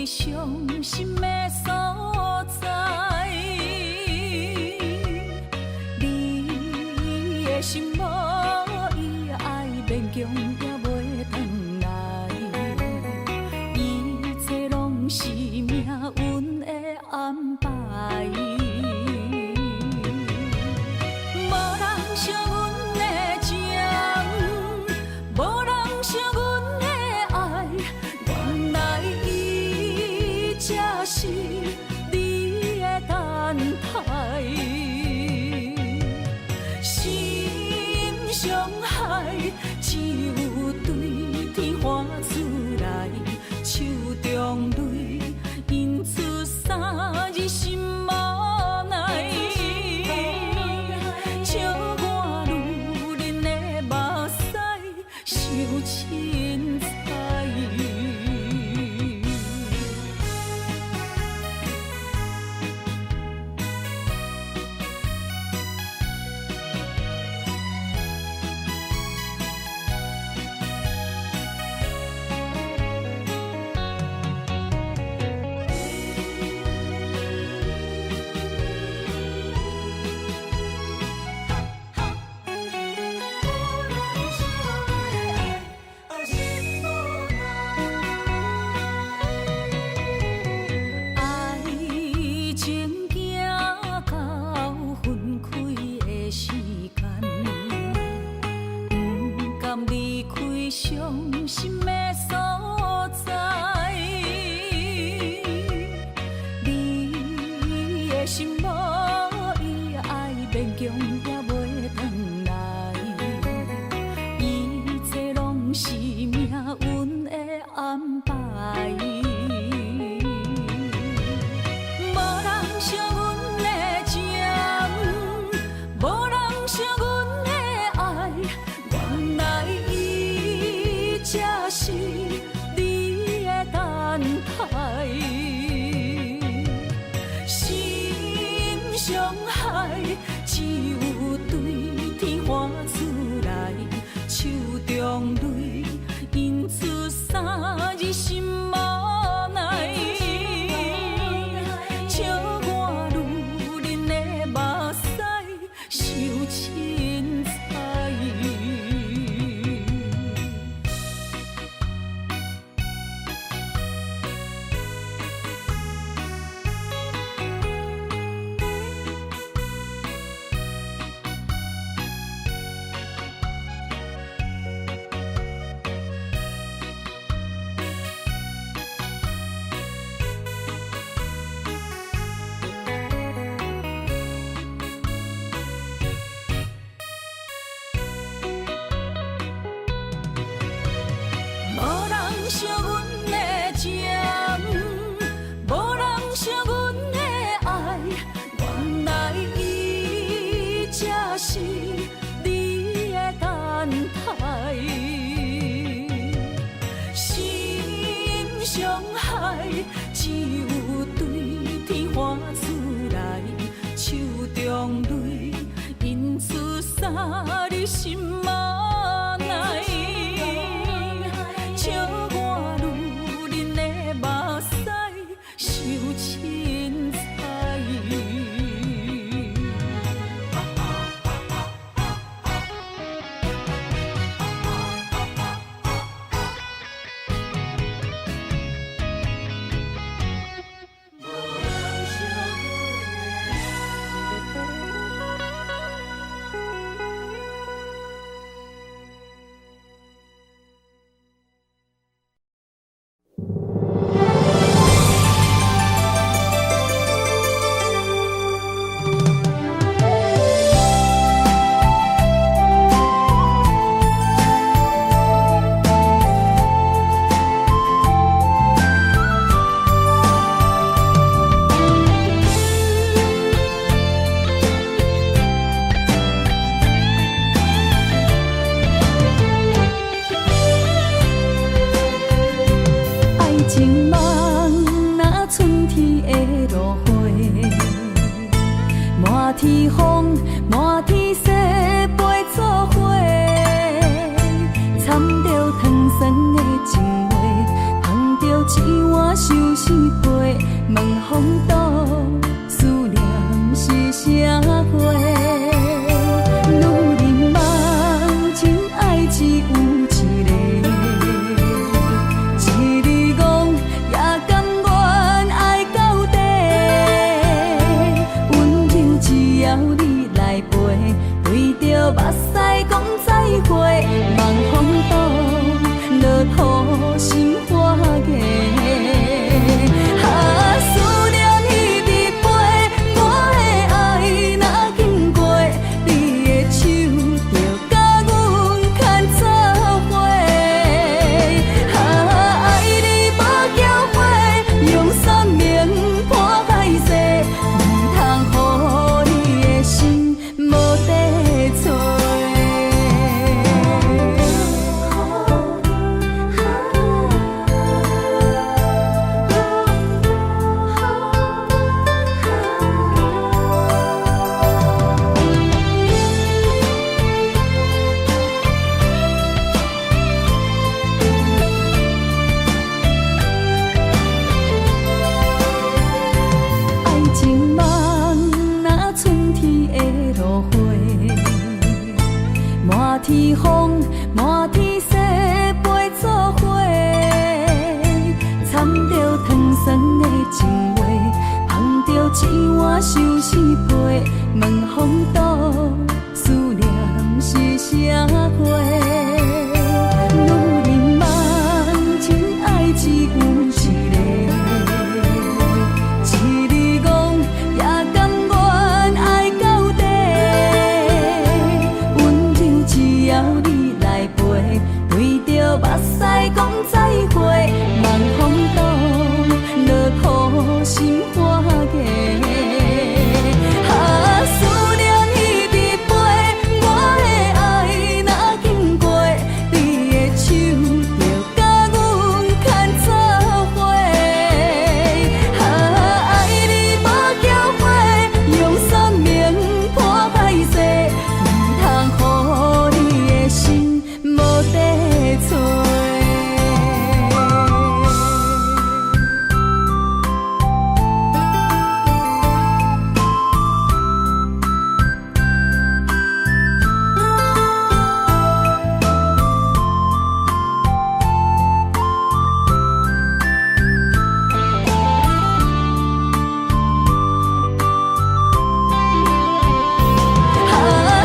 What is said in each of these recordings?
伤心的所在，你的心无伊爱勉强也袂转来，一切拢是命运的安排。无人像阮的情，无人像阮的爱，原来才是你的等待，心伤害只有对天喊出来，手中泪印出三字心无奈，笑我女人的目屎伤凊彩。伤心的所在，你的心无伊爱勉强也袂转来，一切拢是命运的安排。无人像阮的情，无人像阮的爱，原来才是你的等待，心伤害只有对天喊出来，手中泪印出三字心无奈，笑我女人的目屎伤凊彩。天风，满天雪，陪做伙。掺着糖酸的情话，捧着一碗相思杯，问风度，思念是啥货？女人梦，真爱只有一个。一日戆也甘愿爱到底，温柔只要你来陪，对着目屎讲再会，望风度，落土心花芽。思念彼直飞，我的爱若经过，你的手就甲阮牵做伙。爱你无缴费，用生命破海誓，唔通予你的心无地找。爱情梦，若春天的落花，满天风，满天雪，陪做伙。掺着糖酸的情话，捧着一碗相思杯，问风度，思念是啥货？女人梦，真爱只有一个。一日戆也甘愿爱到底，温柔只要你来陪，对着目屎讲再会，望风度，落土心花芽。思念彼直飞，我的爱若经过，你的手就甲阮牵做伙。爱你无缴费，用生命破海誓，唔通予你的心无地找。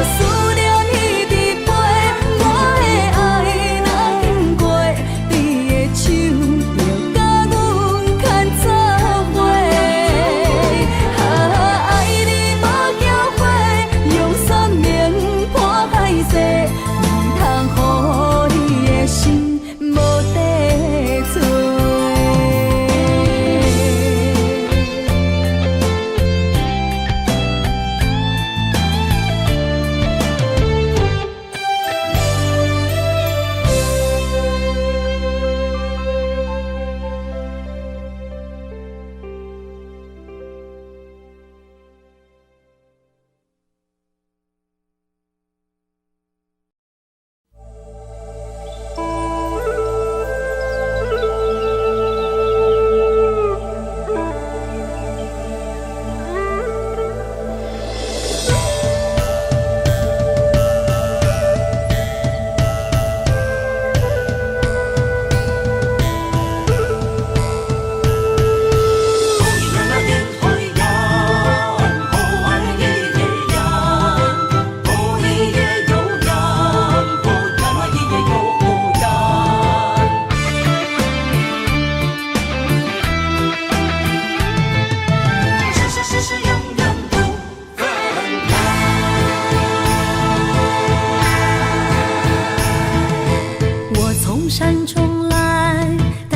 思念彼直飞，我的爱若经过，你的手就甲阮牵做伙。爱你无缴费，用生命破海誓，唔通予你的心无地找。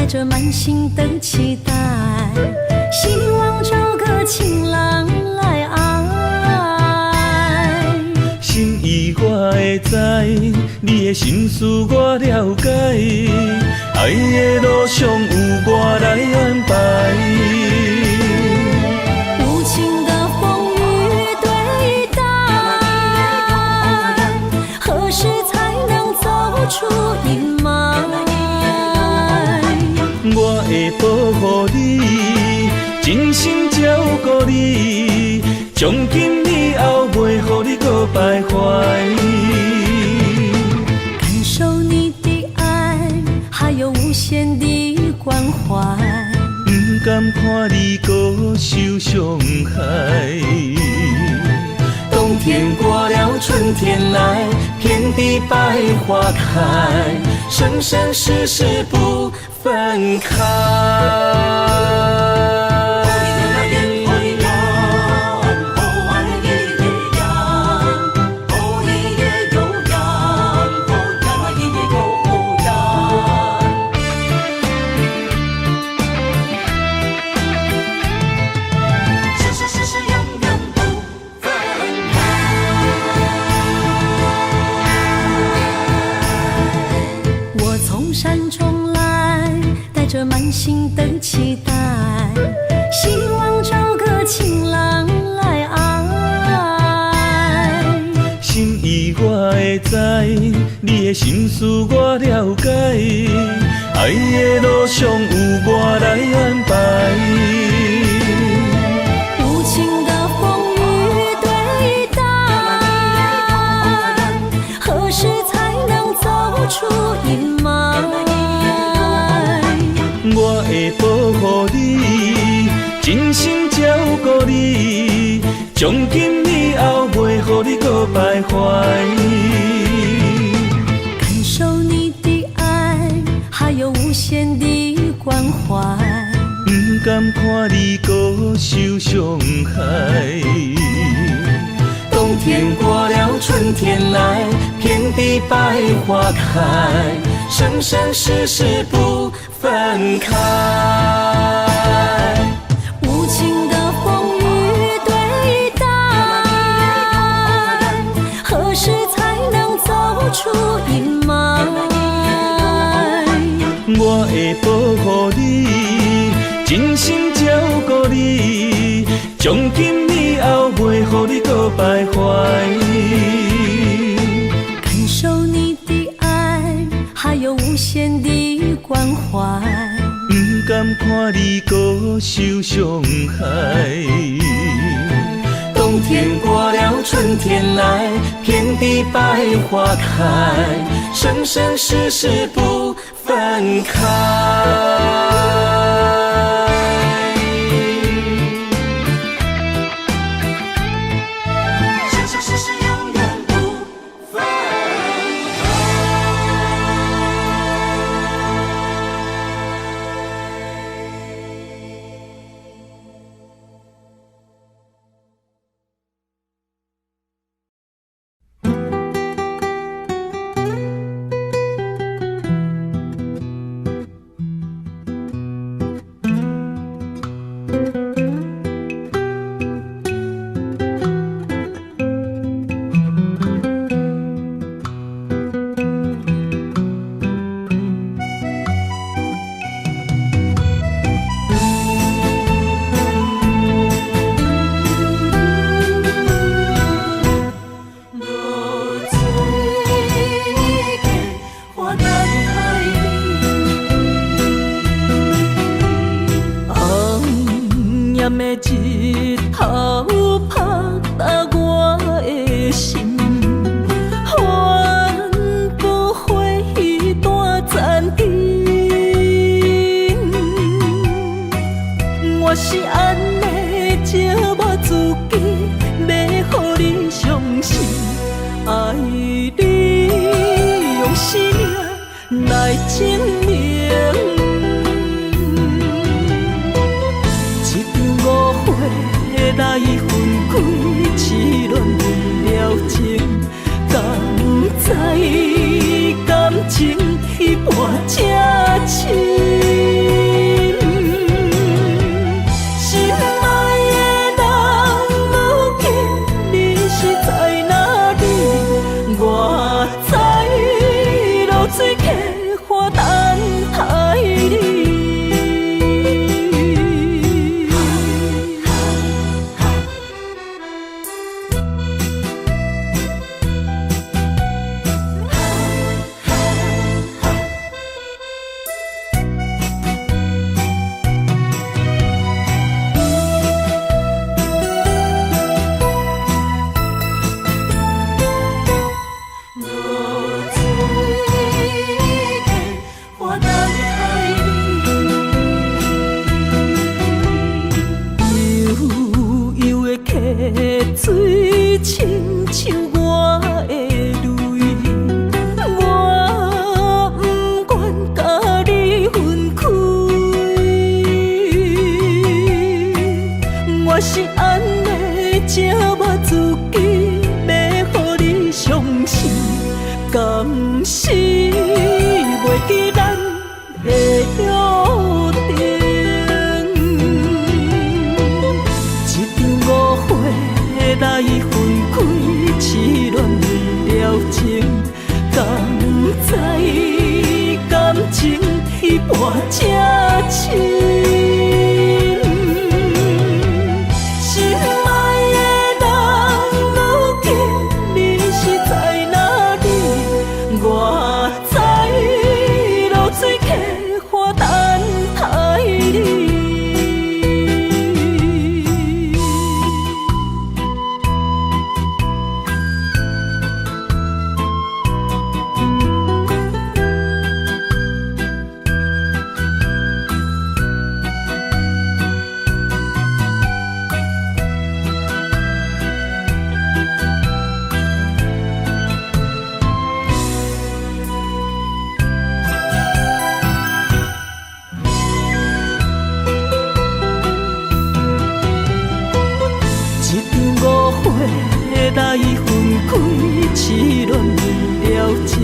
着满心的期待，希望找个情郎来爱。心意我会知，你的心思我了解，爱的路上有我来安排。无情的风雨对会保护你，真心照顾你，从今以后袂予你搁徘徊。感受你的爱，还有无限的关怀。不甘看你搁受伤害。冬天过了，春天来，遍地百花开，生生世世不分开。着满心的期待，希望找个情郎来爱。心意我会知，你的心思我了解，爱的路上有我来安排。无情的风雨对待，何时才能走出阴霾？我会保护你，真心照顾你，从今以后袂予你搁徘徊。感受你的爱，还有无限的关怀。不甘看你搁受伤害。冬天过了，春天来，遍地百花开，生生世世不分开。无情的风雨对待，何时才能走出阴霾？我会保护你，真心照顾你，从今以后袂予你搁徘徊。感受你的爱，还有无限的关怀。不甘看你搁受伤害。冬天过了，春天来，遍地百花开，生生世世不分开。我知路水客花等。水，亲像我的泪，我不愿甲你分开。我是安尼这么自己，要予你相信，敢是袂记咱的约定。一场误会来分开，痴恋了情，敢知感情一半才深。来分开，痴恋了情，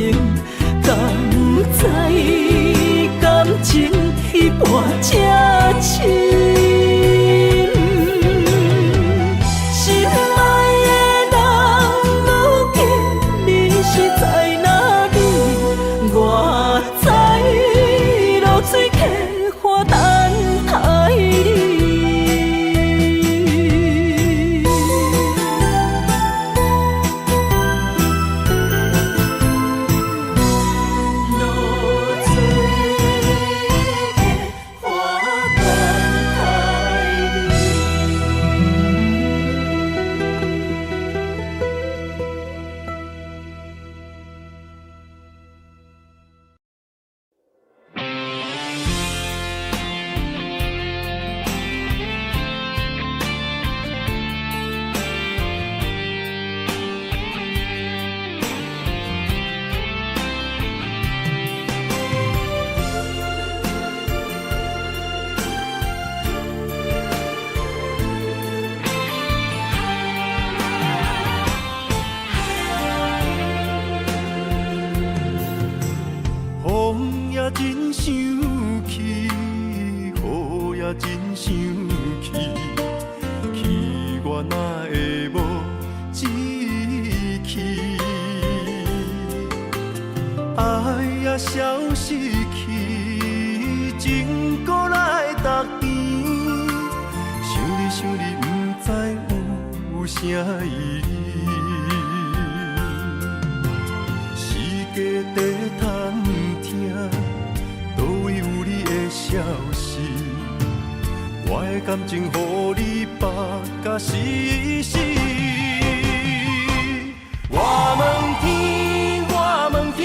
敢知感情一半才深。心爱的人，如今你是在哪里？我在露水客花等待你。真想起，雨也真想起，去我哪会无志气？爱也消失去，情搁来逐甜。想你，不知有啥意义。世界在探听。倒位有你的消息？我的感情，予你绑甲死死。我问天，我问天，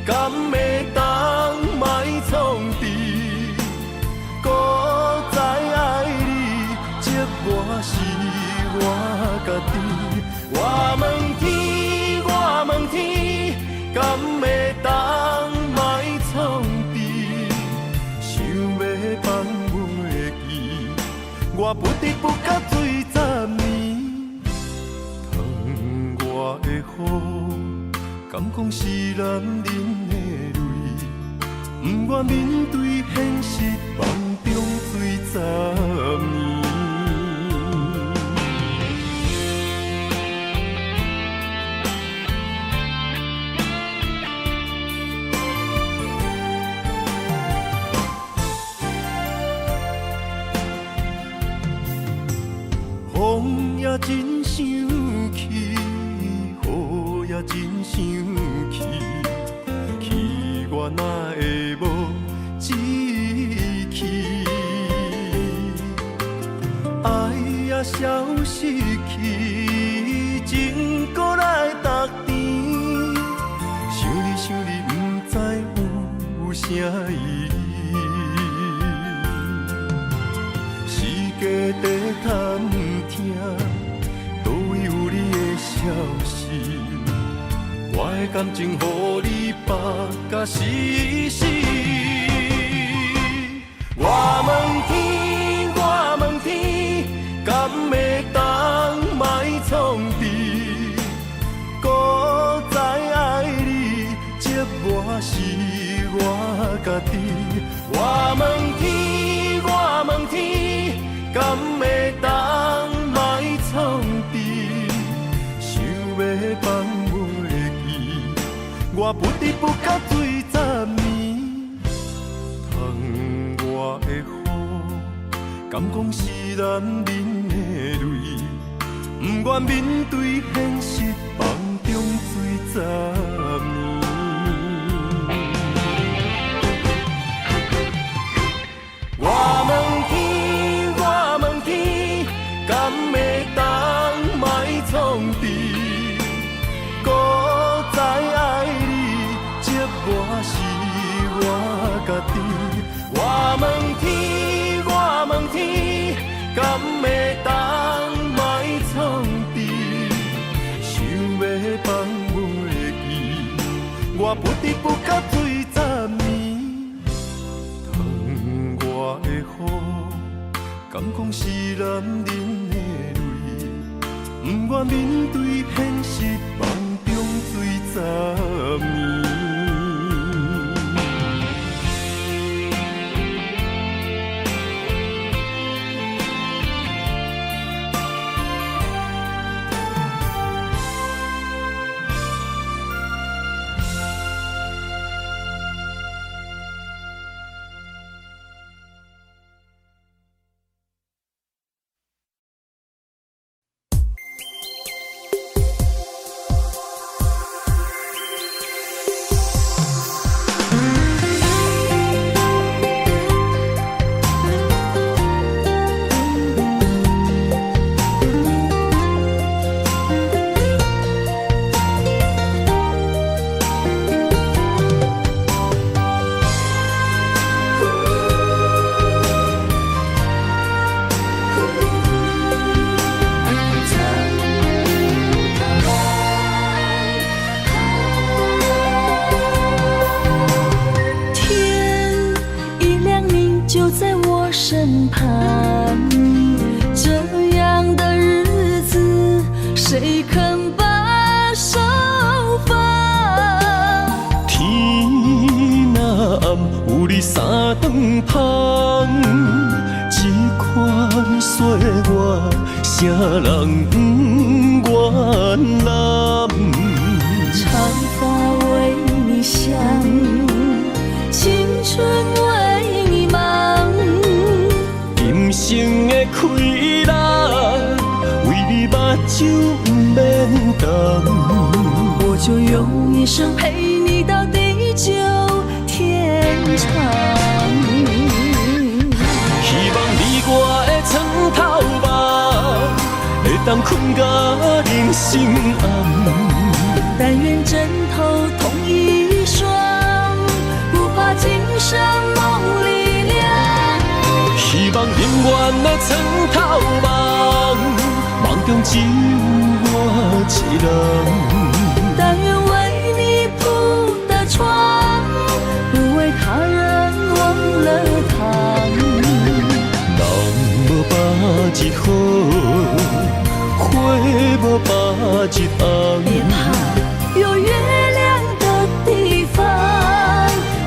敢会当莫创治？搁再爱你，责我是我家己。我问天，我问天，敢会当莫创？放袂记，我不得不甲醉10年。窗外的雨，敢讲是男人的泪，不愿面对现实，梦中醉10年。风也真想起，雨也真想起，去我哪会无志气？爱也消失去，情搁来逐甜。想你，不知有啥意义。世界在探听，倒的感情，予你绑甲死死。我问天，我问天，敢会当莫创治？搁再爱你，折磨是我家己。我问天，我问天，敢会当莫创治？想要放袂记，我不得不甲醉10年。窗外的雨，敢讲是男人的泪，不愿面对现实，梦中醉10年。我问天，我问天，敢会当莫创治？搁再爱你，折磨是我家己。我问天，我问天，敢会当莫创治？想要放袂记，我不得不甲醉10年。窗外的雨，敢讲是男人的泪，不愿面对现实，梦中醉10年。身旁，这样的日子谁肯把手放？天若暗，有你三顿芳，这款岁月，啥人不愿揽？长发为你香，青春为你忙。今生的快乐，为你目睭不免干。我就用一生陪你到地久天长。希望你我的床头梦，会当困甲人生暗。但愿枕头同一双，不怕今生梦里凉。希望永远的床头梦，梦中只有我一人。但愿为你铺的床，不为他人忘了躺。人无把日好，花无把日红。别怕有月亮的地方，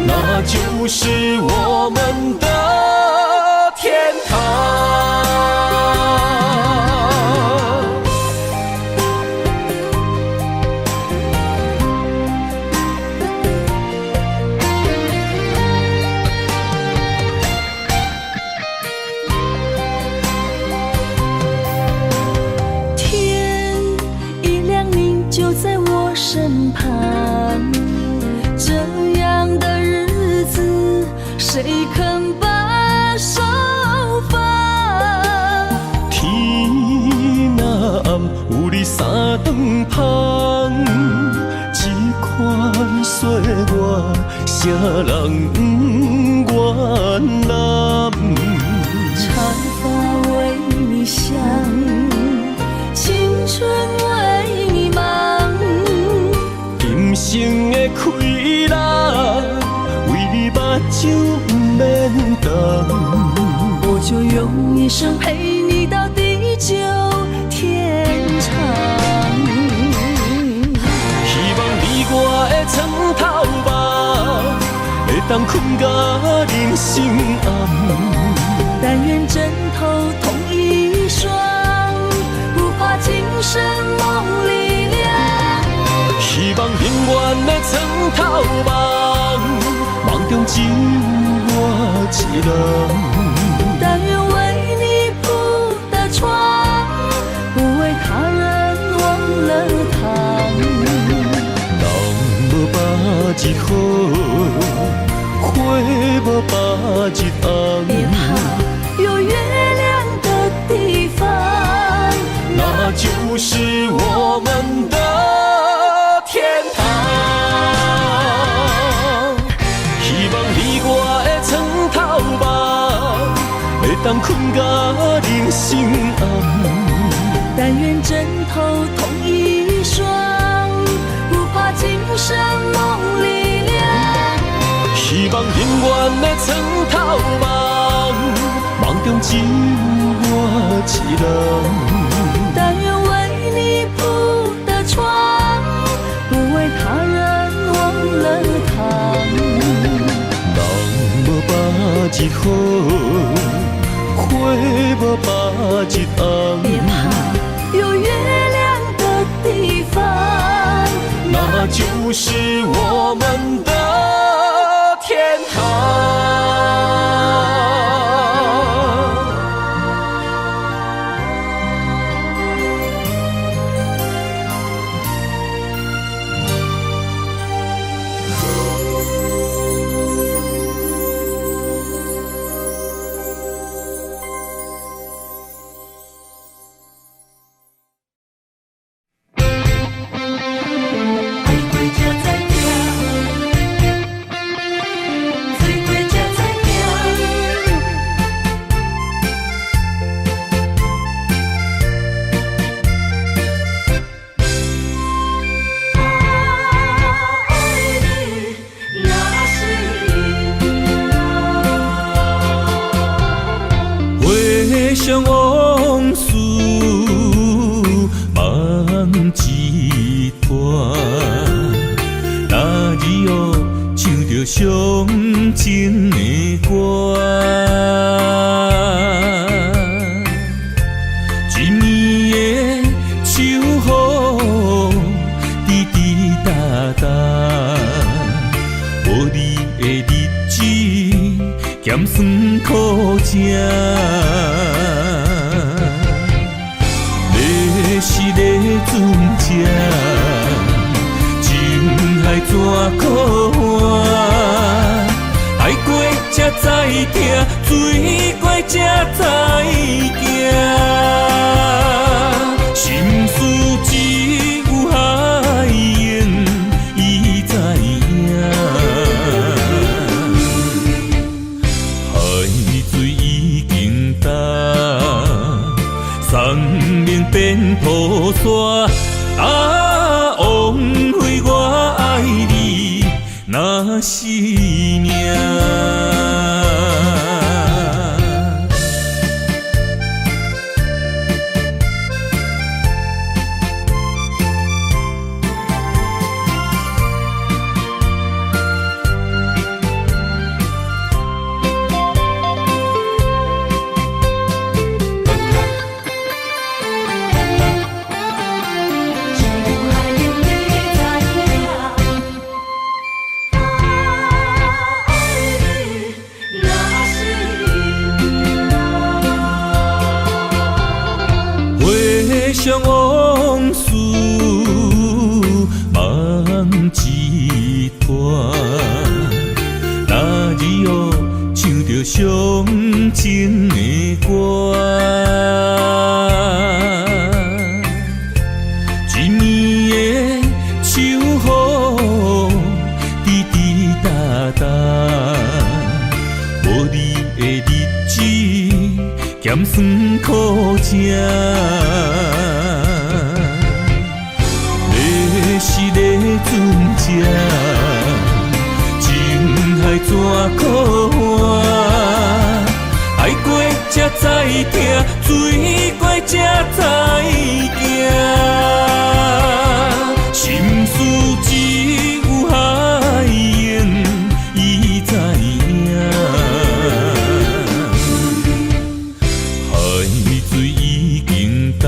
那就是我们的天堂。天一亮，你就在我身旁。这样的日子，谁肯把手放？天若暗，有你三顿芳，这款岁月，啥人不愿揽？长发为你香，青春为你忙。今生开啦，为你目睭不免动。我就用一生陪你到地久天长。希望你我的床头梦，会当困甲人生暗。但愿枕头同一双，不怕今生梦里凉。希望永远的床头梦，梦中只有我一人。但愿为你铺的床，不为他人忘了躺。人无百日好，花无百日红。别怕有月亮的地方，那就是我们的天堂。希望你我的床头梦，会当困甲人生暗。但愿枕头同一双，不怕今生梦里凉。希望永远的床头梦，梦中只有我一人。但愿为你铺的床，不为他人忘了躺。人无百日好，花无百日红。别怕有月亮的地方，那就是我们的天堂。想往事梦一段，那日后唱着伤情的歌。一年的秋雨滴滴答答，无你的日子咸酸苦涩。是个船只，情海怎可换？爱过才知疼，醉过才知惊。心事只有海燕伊知影，海水已经干。生命变雨伞，枉费我爱你那是命。想往事梦一段，那日后唱着伤情的歌。一年的秋雨滴滴答答，无你的日子咸酸苦涩。是个船只。怎可换？爱过才知疼，水过才知行。心事只有海缘，伊知影。海水已经干，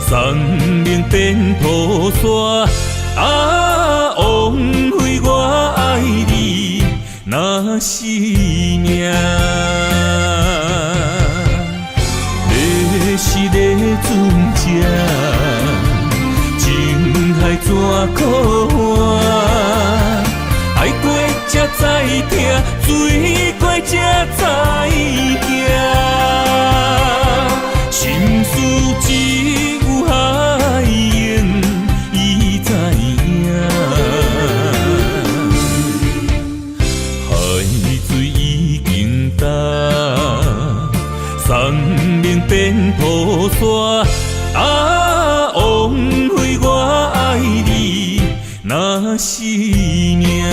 山明变土沙。啊，枉费我爱你那是命。要是咧船只，情海怎可换？爱过才知疼，水过才知行。心事只有海缘，伊知影。海水已经干，山明变土沙。啊，枉费我爱你那是命。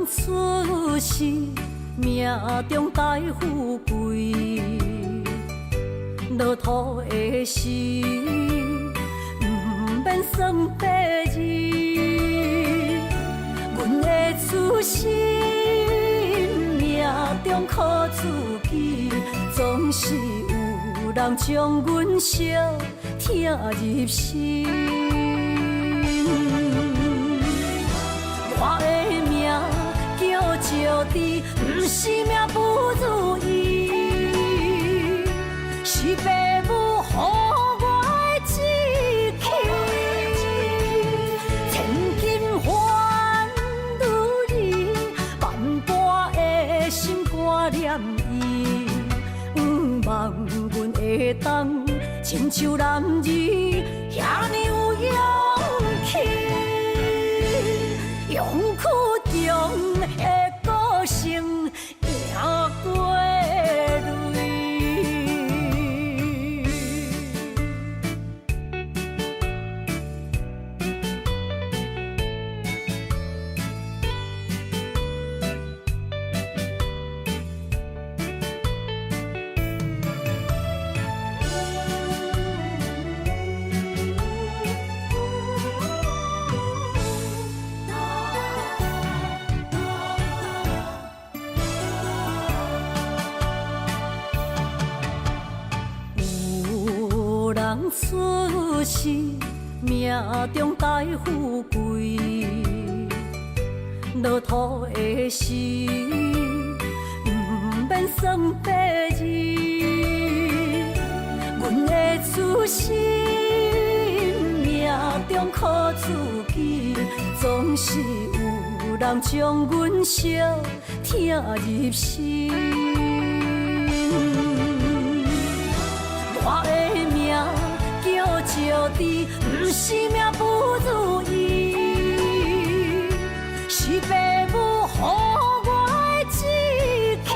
出世命中带富贵，落土的时，不免算白字。阮的出身命中靠自己，总是有人将阮惜听入心。我的命叫石地，不是命不如意，是父母予我的志气。千金换如意，万般的心挂念伊。望阮会当亲像男儿遐尼有勇气。勇屈中的个性赢过泪。出世命中带富贵，落土的时，不免算白字。阮的出身命中靠自己，总是有人将阮惜听入心。我的命叫石地，不是命不如意，是父母予我的志气。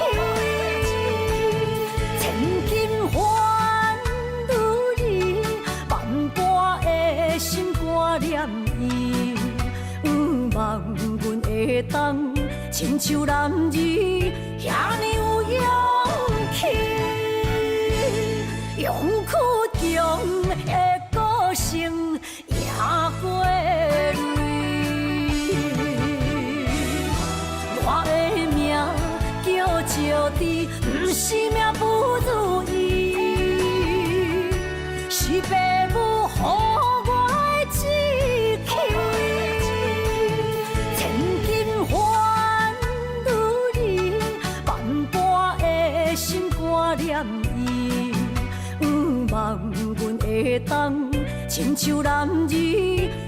千金换如意，万般的心挂念伊。望阮会当亲像男儿遐尼有勇气。勇屈中的个性赢过泪。我爸母予我的志气，千金换女人，万般的心挂念伊。望阮会当亲像男儿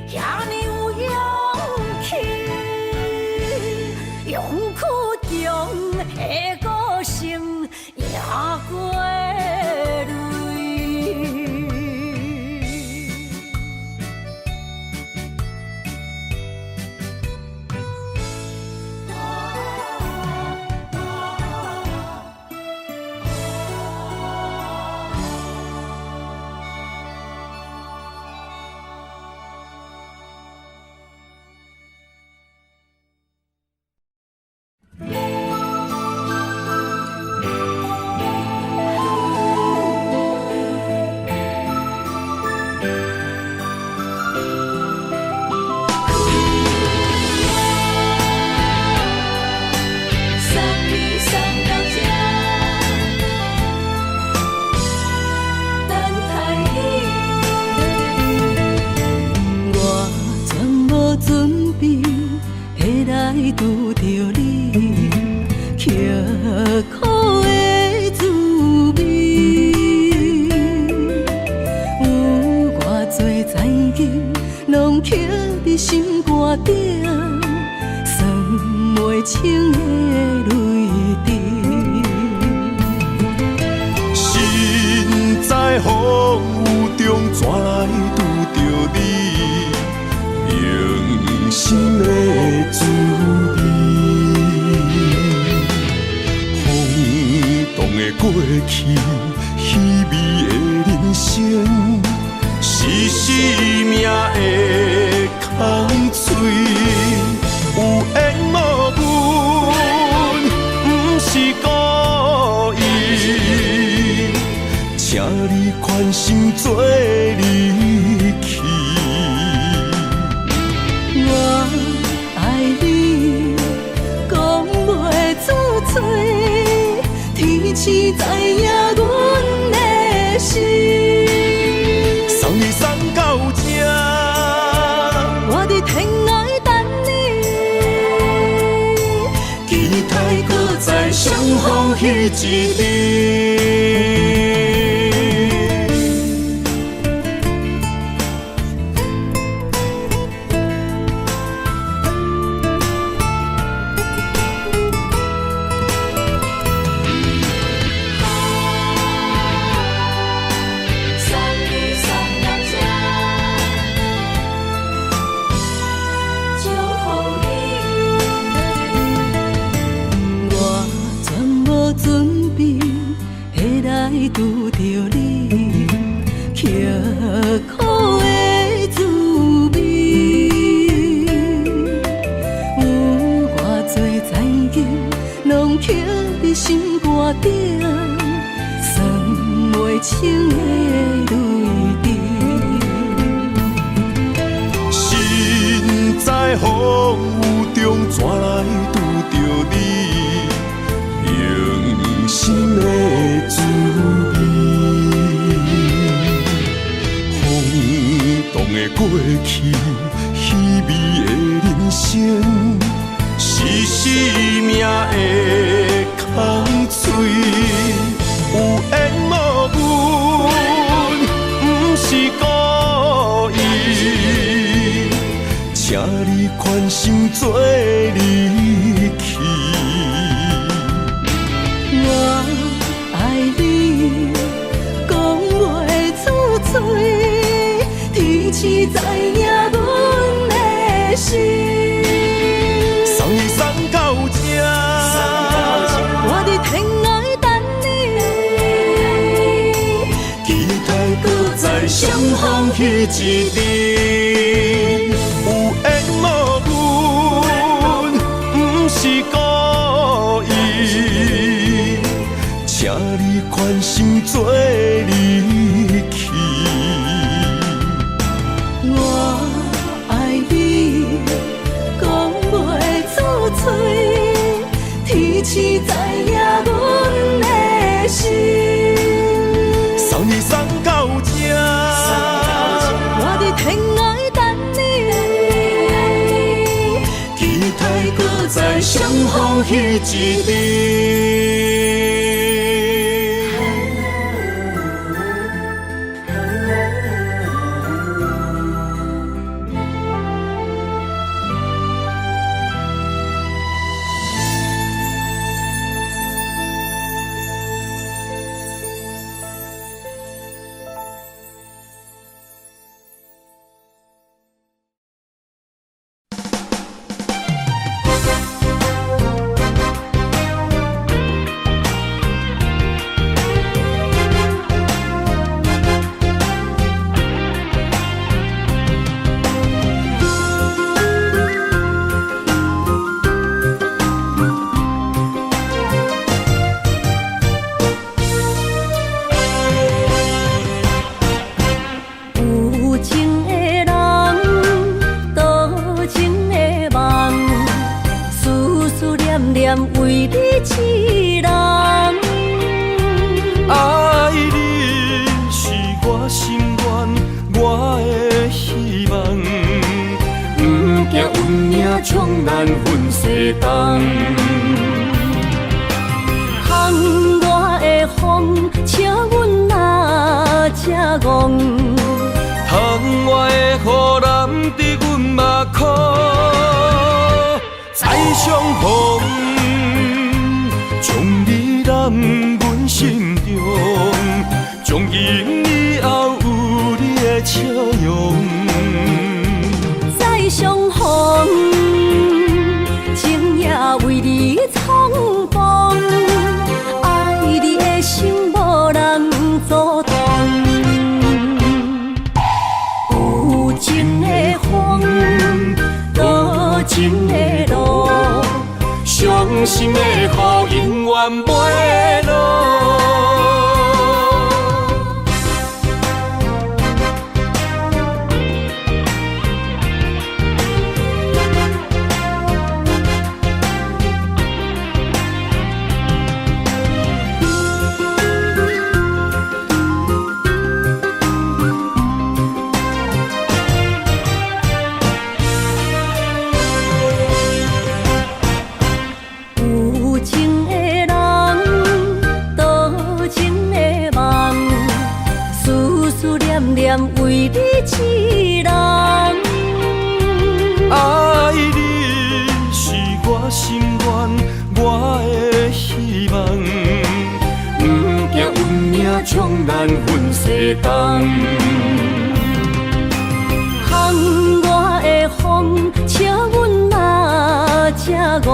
遐尼有勇气，勇屈强的个性赢过泪。拄着你，刻苦的滋味，有偌多灾金，拢刻伫心肝顶，算袂清的泪滴。身在风雨中，怎来拄着你？用心的滋味，风动的过去，稀微的人生，是生命的空嘴，有缘无分，不是故意，请你宽心做离去。我爱你，讲袂出嘴，天赐知影阮的心。送你送到这，我伫天涯等你，期待搁再相逢彼一日。拄着你，刻苦的滋味，有偌多灾金，拢刻伫心肝顶，算袂清的泪滴。身在风雨中，怎来拄着你？用心的滋味，风动的过去，稀微的人生，是生命的空嘴，有缘无分，不是故意，请你宽心做离去。我爱你，讲袂出嘴，天赐知影阮的心。送你送到这，我伫天涯等你，期待搁再相逢彼一日。有缘无分，不是故意，请你宽心做离去。我爱你，讲袂出嘴，天赐知影阮的心。送你送到这，相逢彼一日。为你痴人，爱你是我心愿，我的希望。不惊运命冲咱分世东，窗外的风笑阮哪这戆，窗外的雨淋伫阮目眶，再相逢。将你揽阮心中，从今以后有你的笑容。再相逢，情也为你冲动，爱你的心无人阻挡。有情的风，多情的路。伤心的雨永远袂落。为你痴人，爱你是我心愿，我的希望。不惊运命冲咱分世东，窗外的风笑阮哪这戆，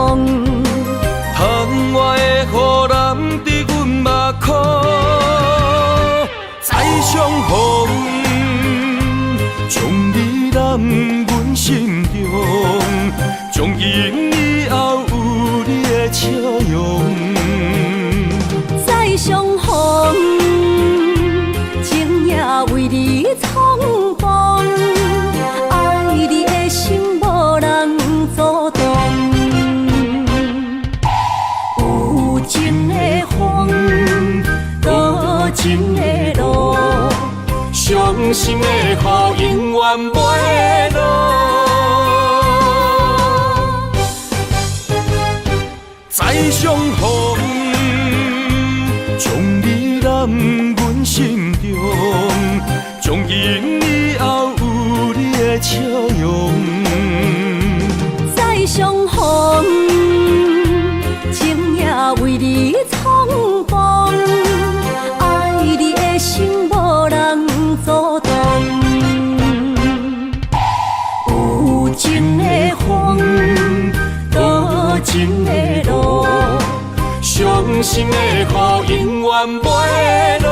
窗外的雨淋伫阮目眶，再相逢。将你揽阮心中，从今以后有你的笑容。再相逢，情也为你冲动，爱你的心无人阻挡。有情的风，多情的路。伤心的雨永远袂落，再相逢，将你揽阮心中，从今以后有你的笑容。再相逢，情也为你冲动，爱你的心无人阻挡。有情的风，多情的路，伤心的雨永远袂落。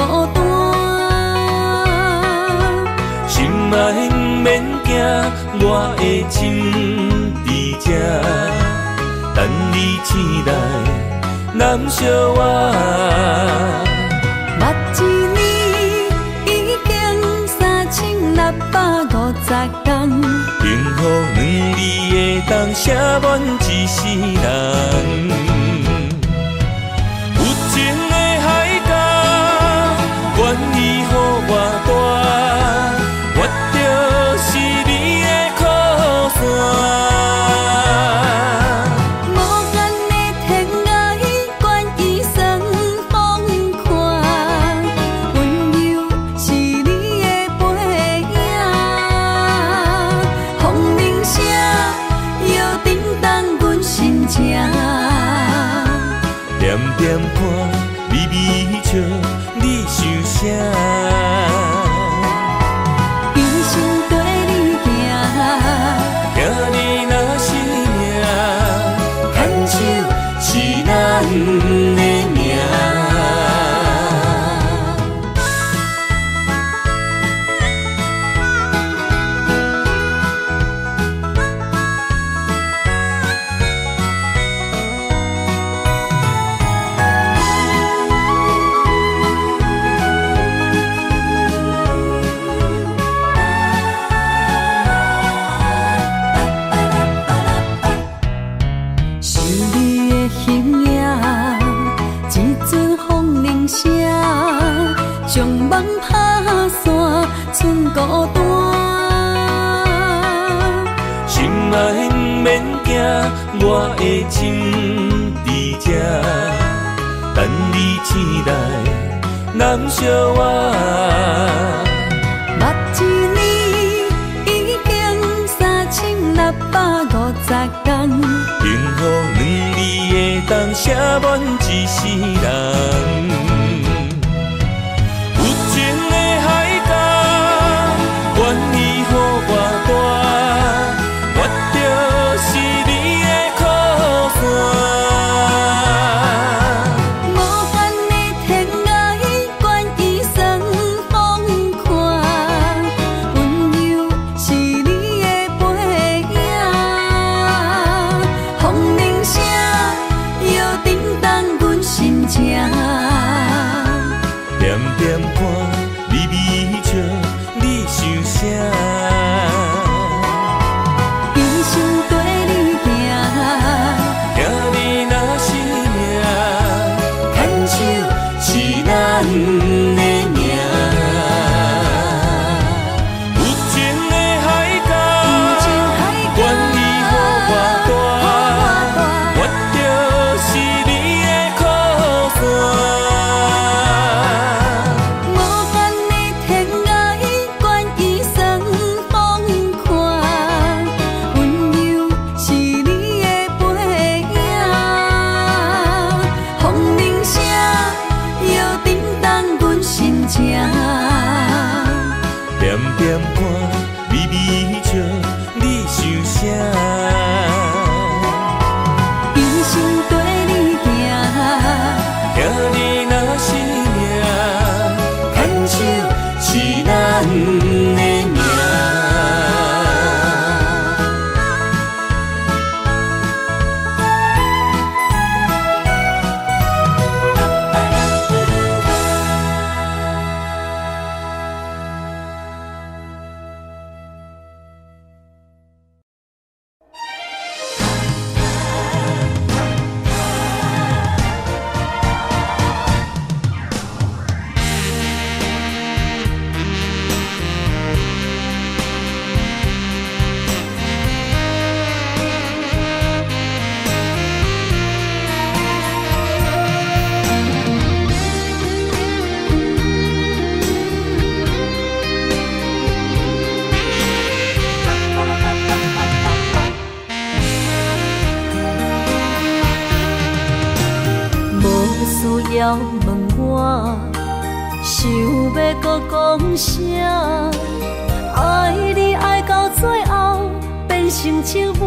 孤单。心爱不免惊，我的心伫这，等你醒来，难相我。目一年已经3650天，幸福两字会当写满一世人。有情的海角，愿意予我大，我就是你的靠山。无限的天涯，愿意算风看，温柔是你的背影。风铃声摇叮当阮心情，点点看，微微笑，你想啥？一生跟你行，听你若是命，牵手是咱的命。是你的形影，一阵风铃声，将梦打散，剩孤单。心爱不免惊，我的心伫这，等你醒来，难相我。目一年已经3650天，幸福两字会当写满一世人。有情的海角，愿意予我大，我就是你的靠山。无限的天涯，愿意算风看，温柔是你的背影。风铃声摇叮当阮心情，点点看，微微笑，你想啥？一生跟你行，听你若是命，牵手是咱的命。有情的海角，愿意予我大，我就是你的靠山。无限的天涯，愿意算风看，温柔是你的背影。风铃声摇叮当阮心情，点点看，微微笑，你想啥？一生跟你行，听你若是命，牵手是咱的命。需要问我，想要搁讲啥？爱你爱到最后变成寂寞，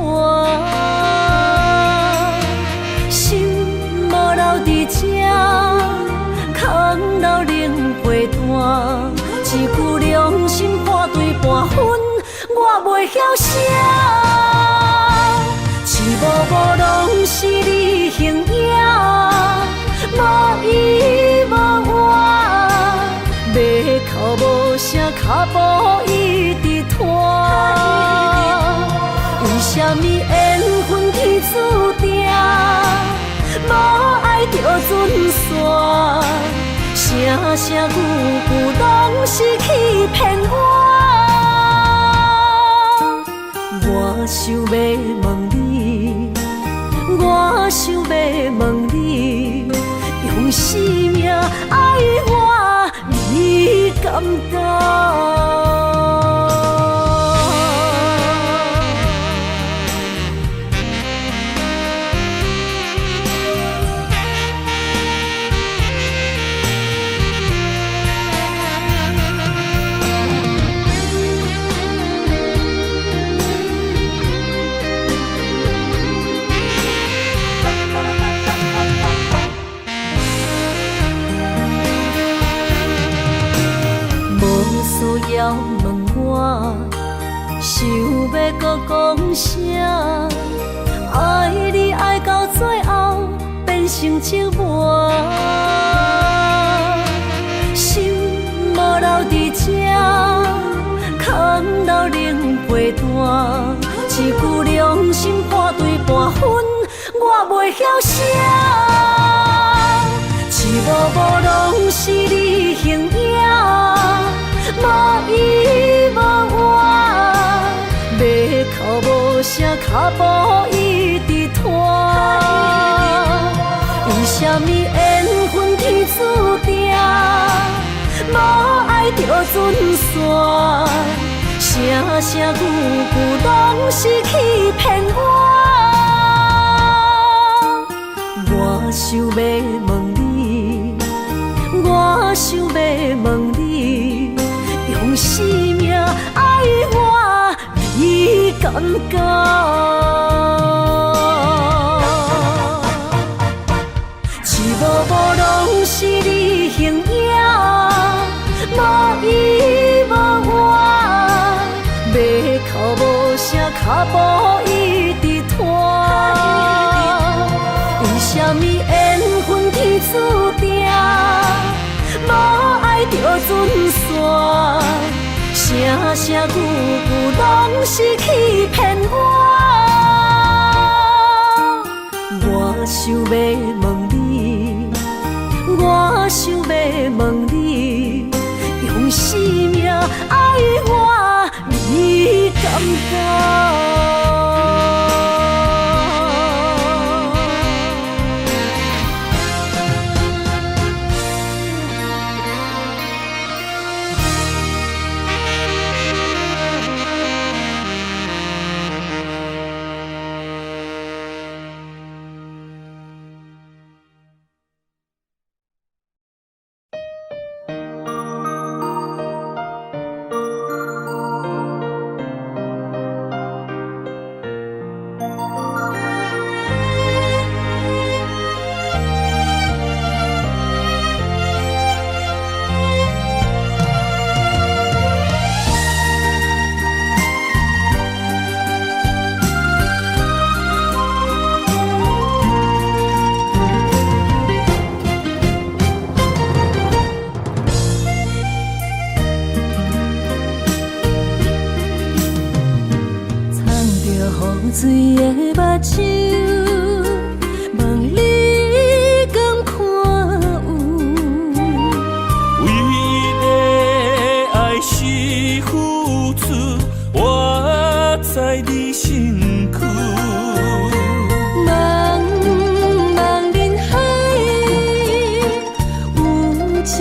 心无留伫这，空留灵魂。袂晓写，痴无无拢是你形影，无依无我，马口无声，脚步一直拖。为什么缘分天注定，无爱就准线？声声句句拢是欺骗我。我想要问你，我想要问你，用生命爱我，你敢敢？要问我，想要搁讲啥？爱你爱到最后变成寂寞，心无留伫这，空留冷陪伴。一句良心半对半分，我袂晓写，痴无无拢是你形影。无依无我，马口无声，脚步一直拖。为什么缘分天注定，无爱就准线？声声句句拢是欺骗我。我想要问你，我想要问你。用生命爱我，你敢敢？痴无无拢是你形影，无依无我，马口无声，脚步一直拖。为什么缘分天注定，无爱就准线？声声句句拢是欺骗我。我想要问你，我想要问你，用生命爱我，你敢敢？水的目睭，问你敢看有？为了爱是付出，我在你身躯。茫茫人海，有情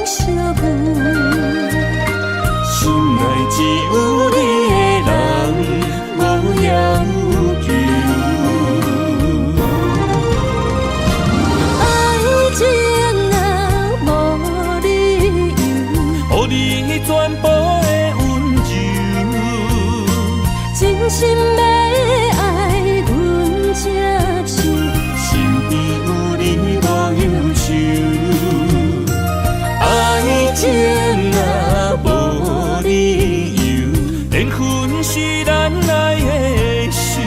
相伴，心内只有你的人。要求爱情啊，无理由，予你全部的温柔，真心要爱阮才想，身边有你无忧愁。爱情啊，无理由，缘分。是咱爱的守。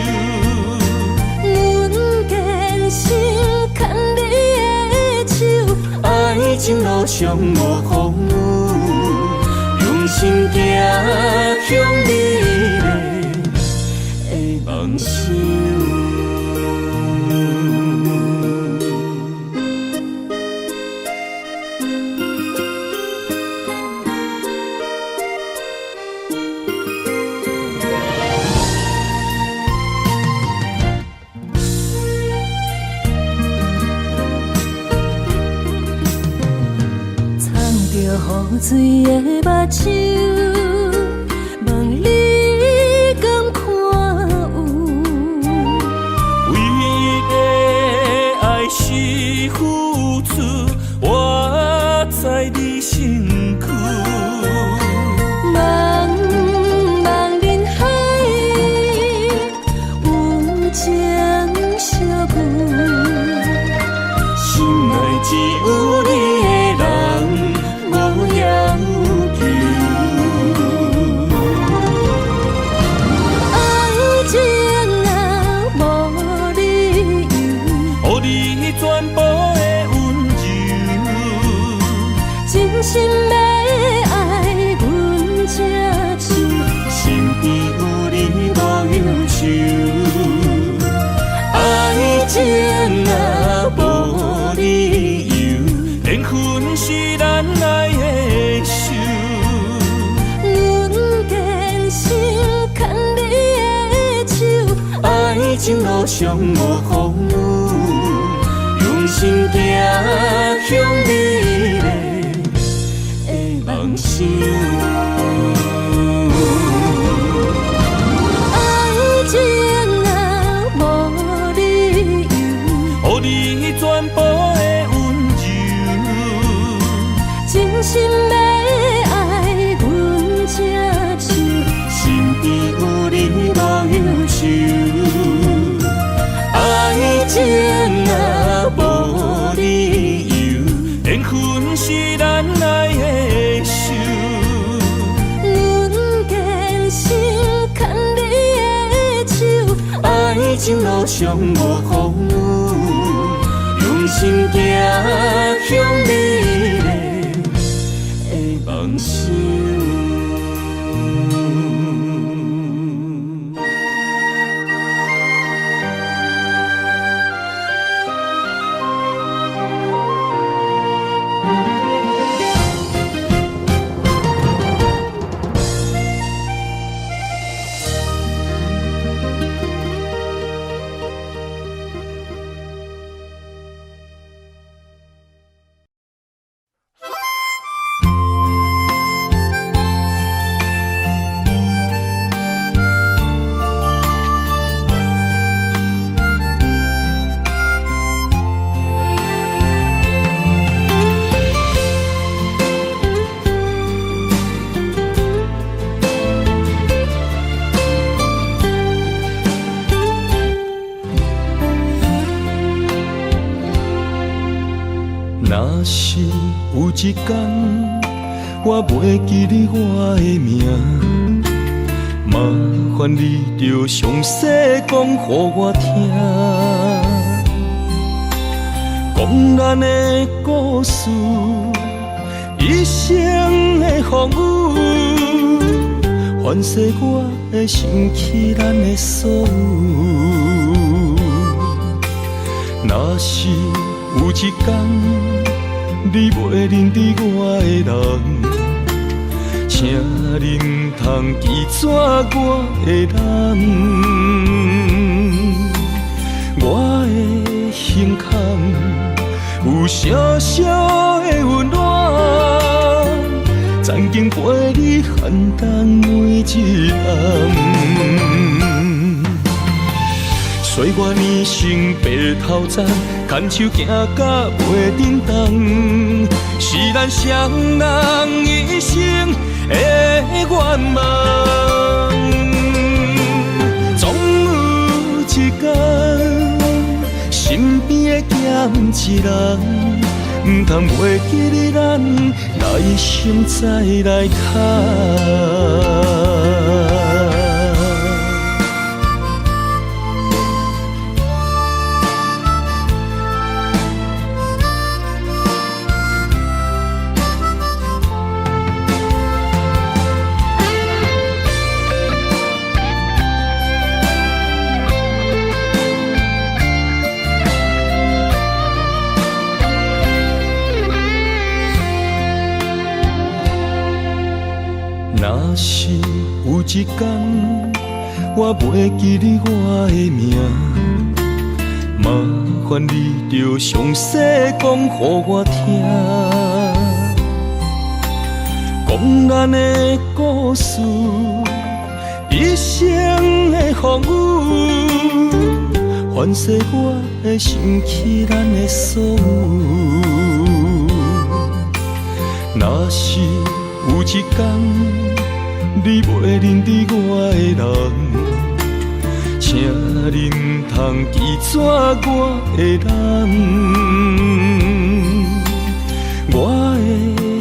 阮坚守牵你的手，爱情路上无风雨，用心行向美丽的梦想。雨水的目睭，问你敢看有？唯一的爱是付出，我在你身躯。茫茫人海，有情相伴，心内只有你的人。心要爱阮才手，身边有你无忧愁。爱情若无理由，缘分是咱爱的守。阮坚守牵你的手，爱情路上无风雨，用心行向美丽。梦想，爱情若无理由，予你全部的温柔，真心要爱阮才手，身边有你无忧愁。爱情若无理由，缘分是咱爱的守。爱情路上无风雨，用心行向美丽的梦想。若是有一天我袂记你我的名，麻烦你着详细讲予我听，讲咱的故事，一生的风雨，反噬我会想起咱的所有。若是有一天你袂认得我的人，请你唔通记住我的人。我的胸腔有小小的温暖，曾经陪你寒冬每一暗。岁月年成白头鬃，牵手行到袂振动，是咱双人一生的愿望。总有一天，身边的欠一人，唔通袂记你咱来生再来谈。一天，我袂记你我的名，麻烦你着详细讲予我听，讲咱的故事，一生的风雨，反噬我的想起咱的所有。若是有一天你袂认得我的人，请你唔通记住我的人，我的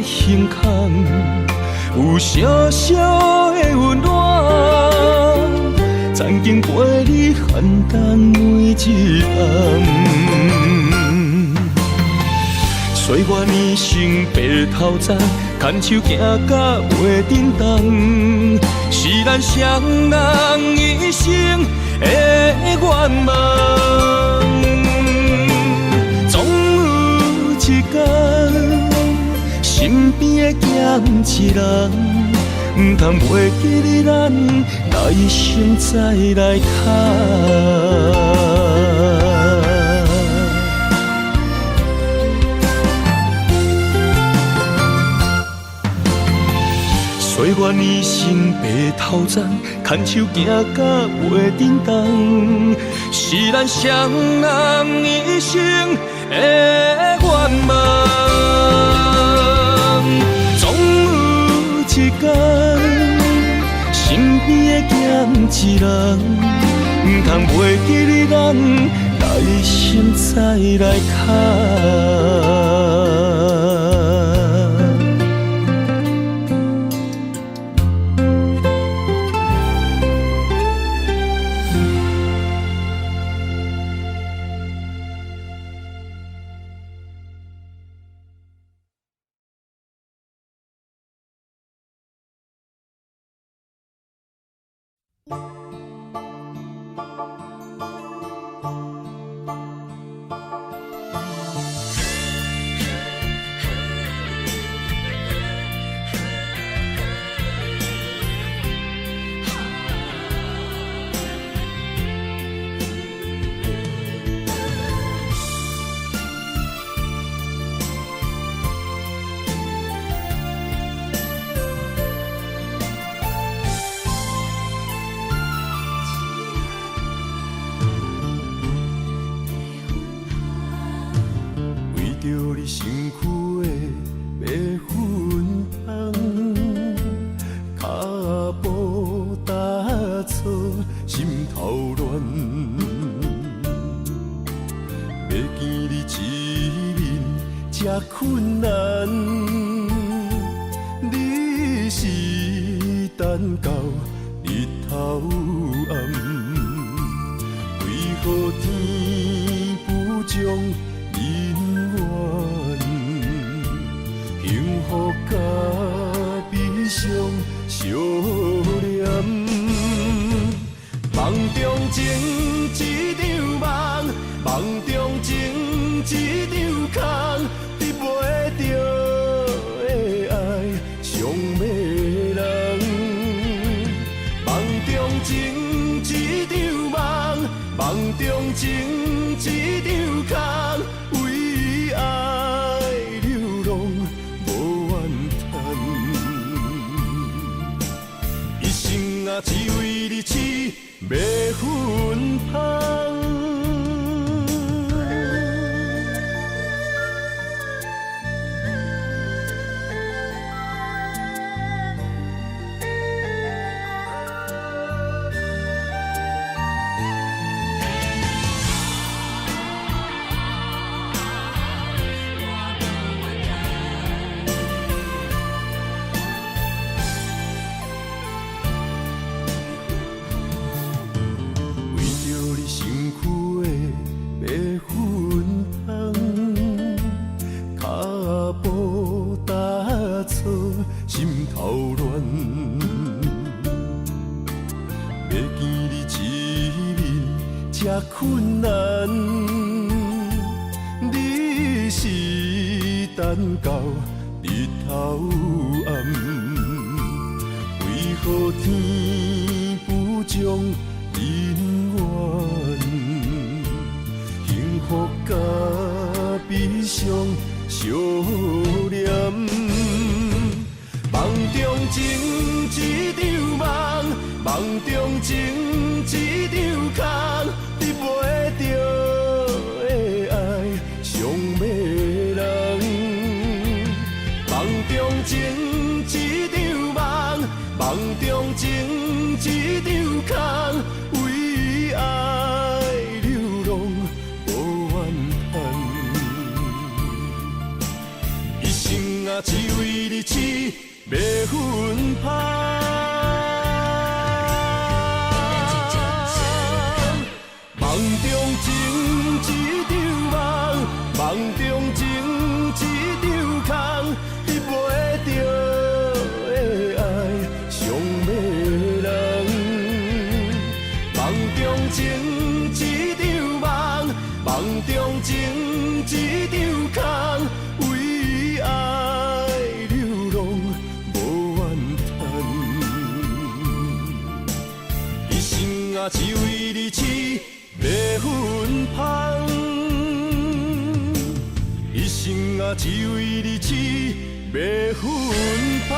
胸腔有小小的温暖，曾经陪你寒冬每一暗。岁月年成白头鬃，牵手行到袂振动，是咱双人一生的愿望。总有一天，身边的欠一人，唔通袂记你咱，来生再来谈。岁月年成白头鬃，牵手行到袂振动，是咱双人一生的愿望。总有一天，身边的欠一人，唔通袂记你咱，来生再来谈。困难，你是等到日头暗，为何天不将人怨？幸福甲悲伤相连，梦中情一场梦，梦中情一场空。袂着的爱上迷人，梦中情一场梦，梦中情一场空，为爱流浪无怨叹，一生啊只为你痴袂分芳。困难，你是等到日头暗，为何土天不将人怨，幸福甲悲伤相连。梦中情一场梦，梦中情一场空，你袂着的爱上迷人。梦中情一场梦，梦中情一场空，为爱流浪无怨叹，一生啊只为你痴。袂分芳，梦中情一场梦，梦中情一场空，你袂着的爱上迷人。梦中情一场梦，梦中情一场空，为爱流浪。只为你痴，袂分芳。一生啊，只为你痴，袂分芳。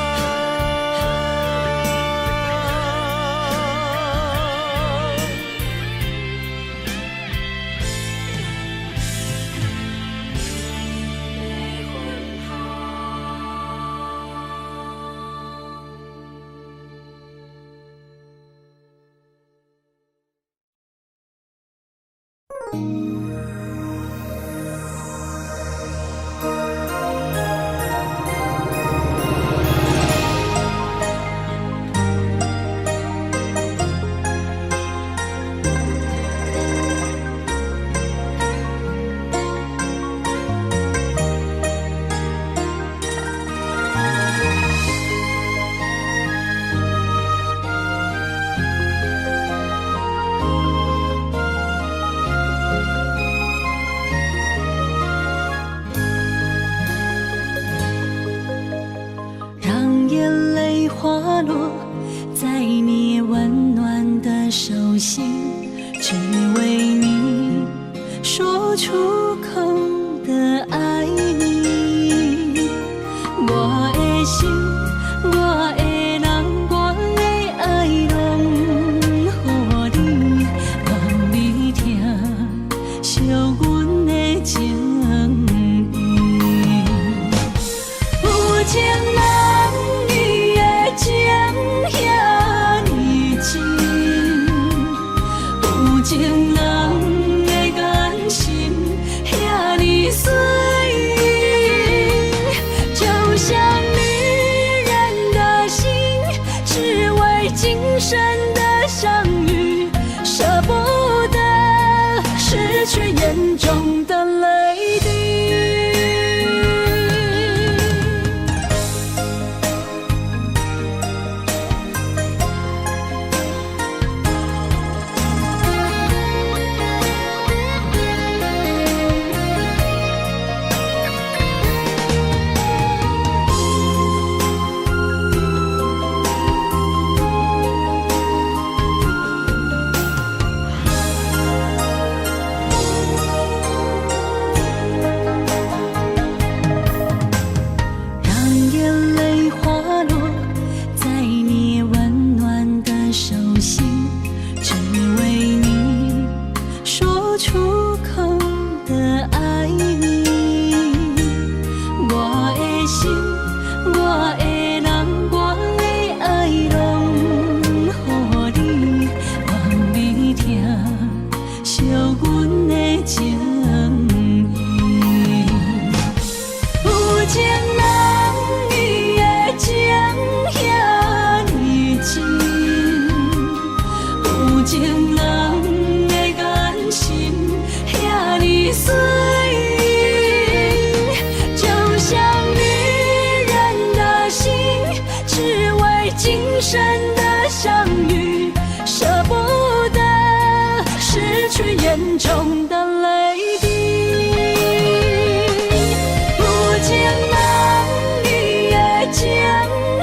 情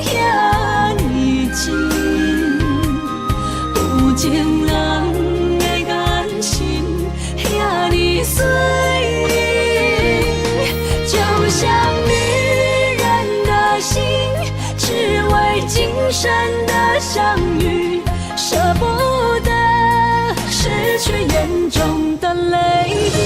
遐尼深。情人的眼神遐尼水，就像女人的心，只为今生的相遇，舍不得失去眼中的泪滴。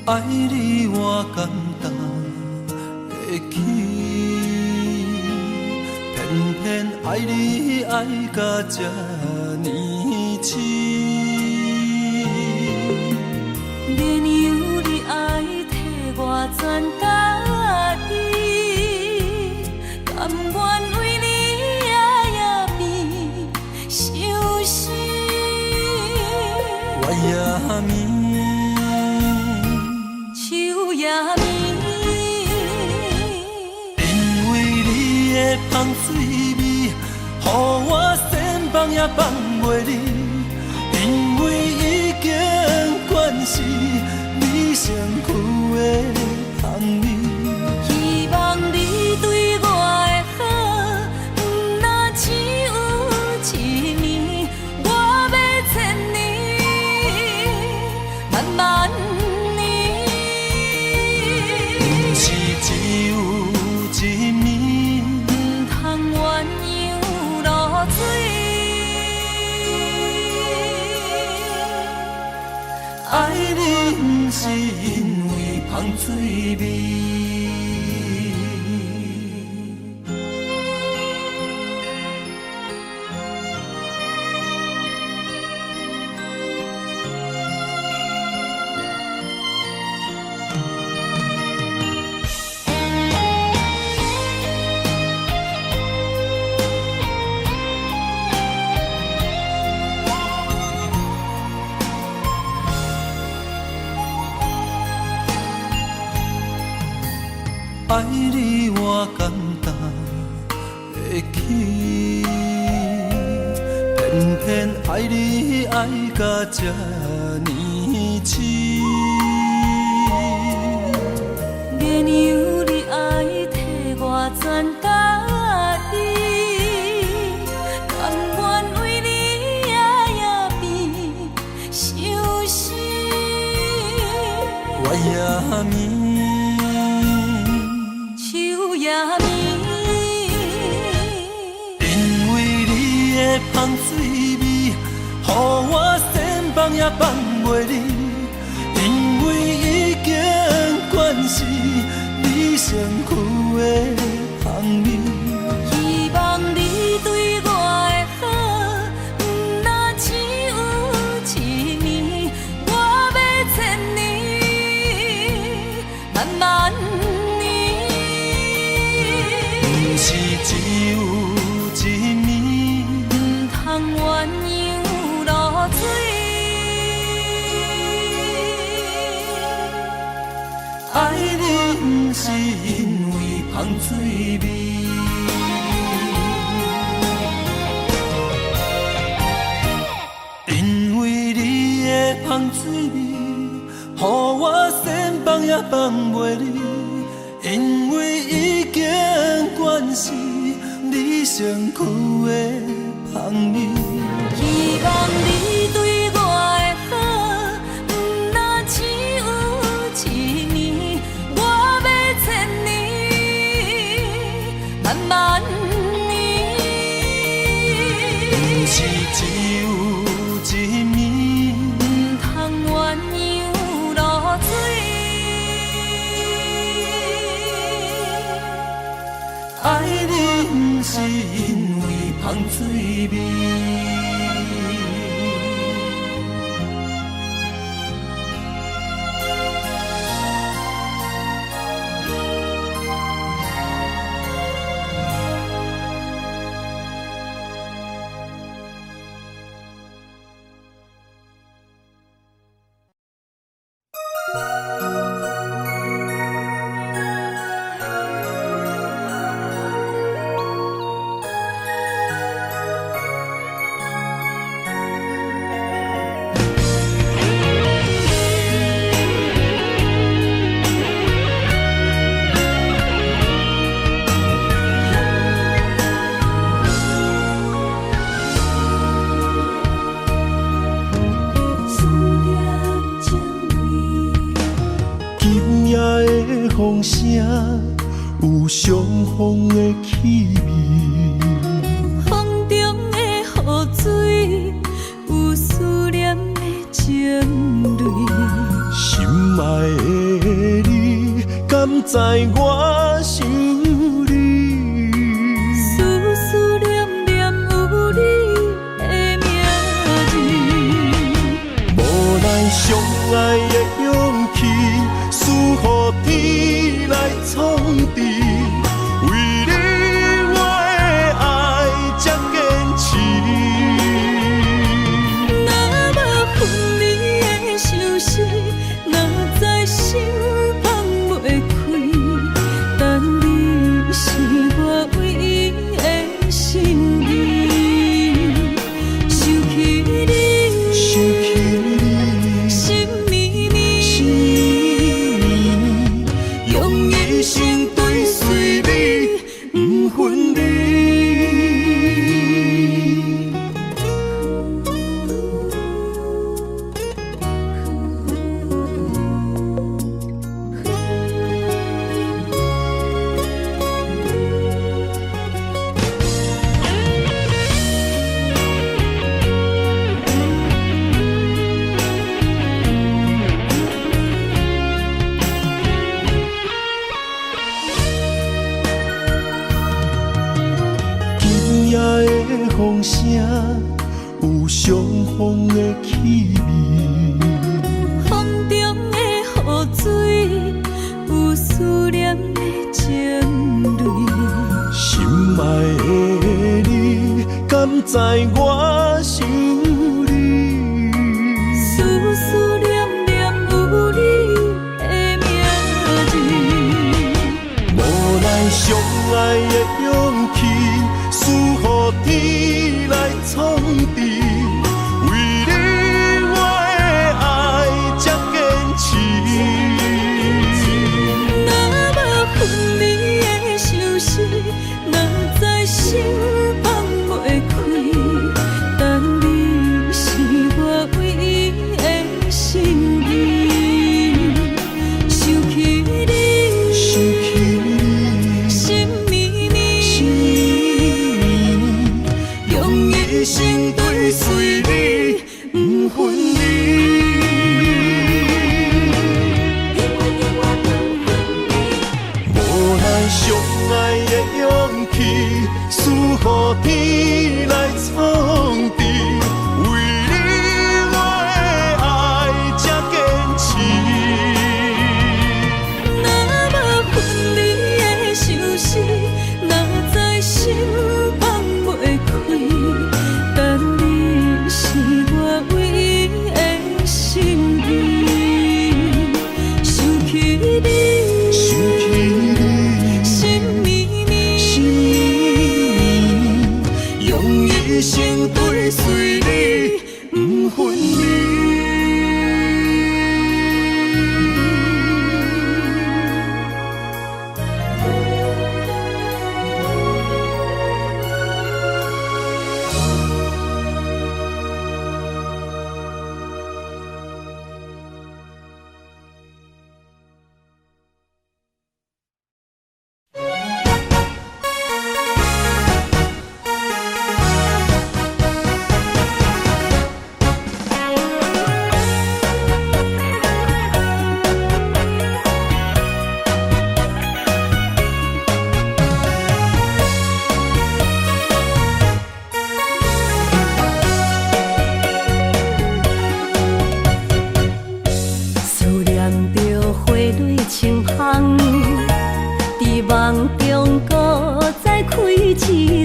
爱你我简单会起，偏偏爱你爱到这呢痴。免由你爱替我全家己，甘愿为你夜眠伤心。我夜眠。因为你的香水味，予我先放也放袂离。因为已经惯是你身躯的香味。希望你对我的好，不那只有一年，我要千年，慢慢。爱你不是因为香水味。爱你我简单会起，偏偏爱你爱到这呢痴。免由你爱替我全家己，甘愿为你夜眠伤心。我夜眠。因为你的香水味，予我先放也放袂离。因为已经惯是你身躯的香味。希望你对我的好，不那只有一年，我要千年，慢慢。是只有一年，不通鸳鸯落水。爱你不是因为香水味。因为你的香水味，予我先放也放袂离。因为已经惯是你上苦的香味。希望你对我的好，不那只有一年，我要千年，万万年。不是只有一面，不通鸳鸯落水。爱你不是因为香水味。风声有相逢的气味，风中的雨水有思念的情泪。心爱的你，敢知我想你？思念念有你的名字，无奈相爱的勇气，输予天来创治。为你我的爱才坚持。若无分离的相思，哪知心放袂开。但你是我唯一的心意，想起你，心绵绵，用一生追随你，不分离。今夜的风声有相逢的气味，风中的雨水有思念的情泪。心爱的你，敢知我想你？思念念有你的名字，无奈相爱的勇气，输予天来创治。为你我的爱才坚持。若无分离的相思，哪知心放袂开。但你是我唯一的心意，想起你，心绵绵，用一生追随你，不分离。无奈相爱的勇气，输予天来创治。为你我的爱才坚持。若无分离的相思，哪知心放袂开。但你是我唯一的心意，想起你，心绵绵，用一生追随你，不分离。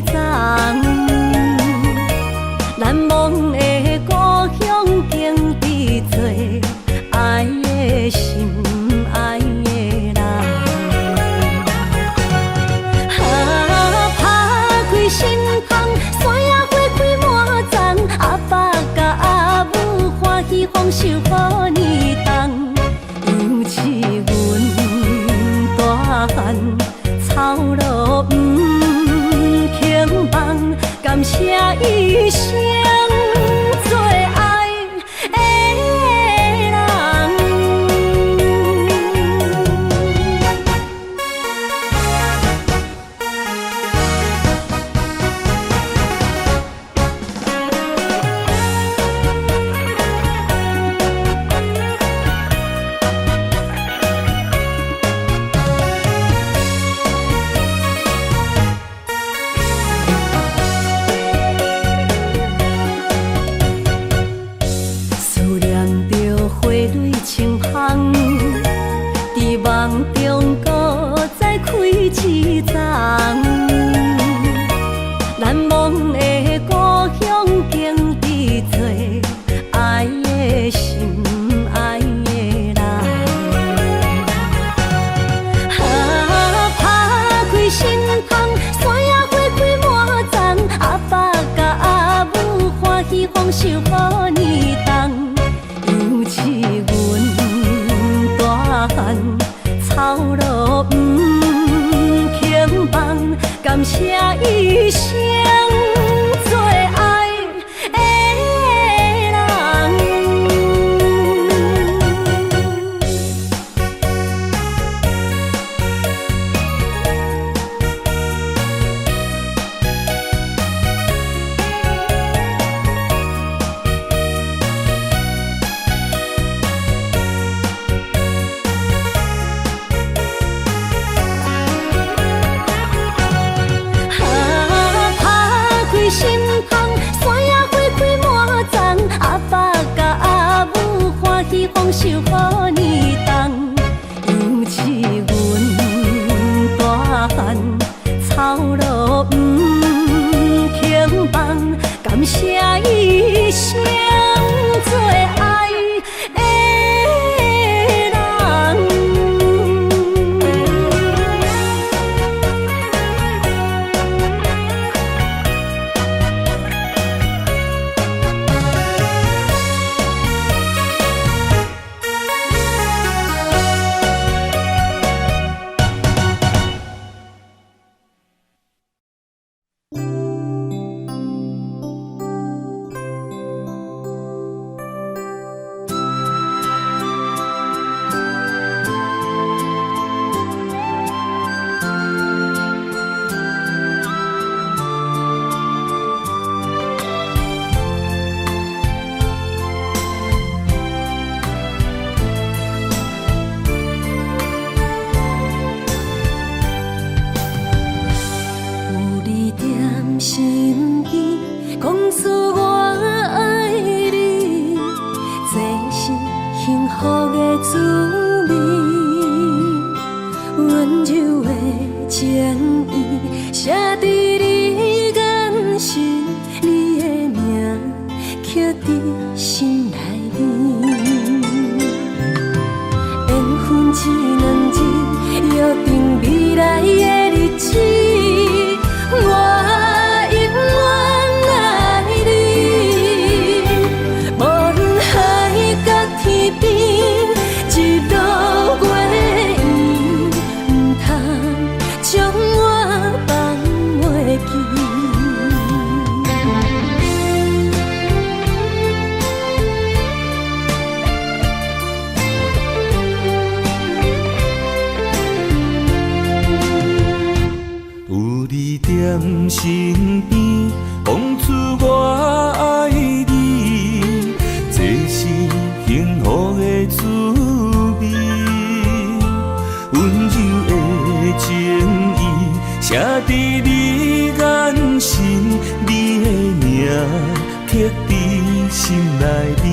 昨，难忘的故乡经历做爱的心，爱的人。打开心窗，山野花开满丛，阿爸甲阿母欢喜丰收好年冬，尤是阮大汉草路不轻梦，感谢一生做爱的人。思念着花蕊清香，在梦中搁再开一丛。难忘的故乡经历做爱的心，爱的人。打开心窗，山野花开满丛，阿爸甲阿母欢喜丰收好年冬，尤是阮大汉草路不轻梦，感谢一生做爱的人。打开心窗，山野花开满丛，阿爸甲阿母欢喜丰收好年冬，尤是阮大汉草路不轻梦，感谢一生做爱的人。有你踮身边，讲出我爱你，这是幸福的滋味。温柔的情意写在你眼神，你的名刻在心内面。缘分一两日，约定未来的日子。我永远爱你，无论海角天边，一路过缘，唔通将我放袂记。有你踮身边，讲出我爱你，这是幸福的滋味。温柔的情意写在你眼神，你的名刻在心内面。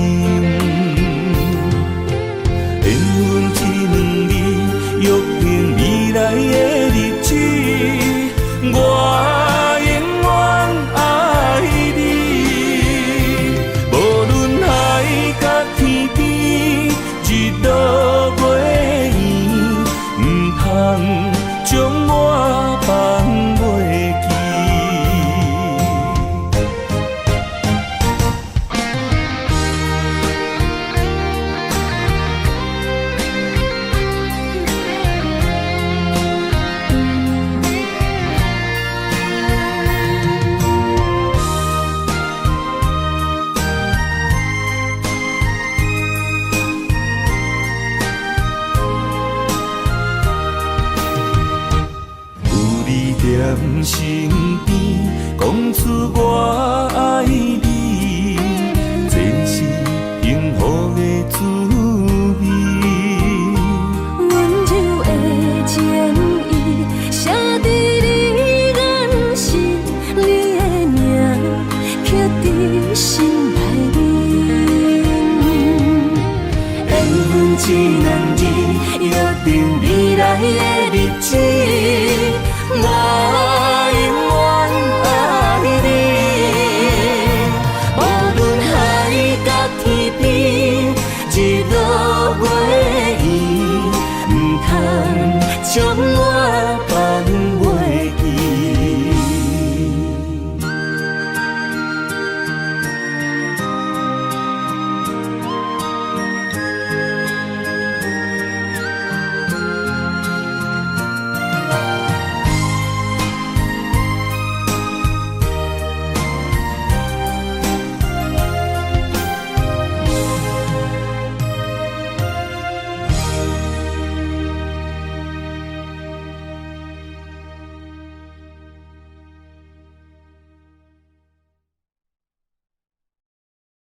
缘分一两日，约定未来的日子。我永远我爱你，这是幸福的滋味。温柔的情意，写伫你眼神，你的名刻伫心内面。缘分一两字，约定未来的日子，我永远爱你。无论海角天边，日落月圆，不通将我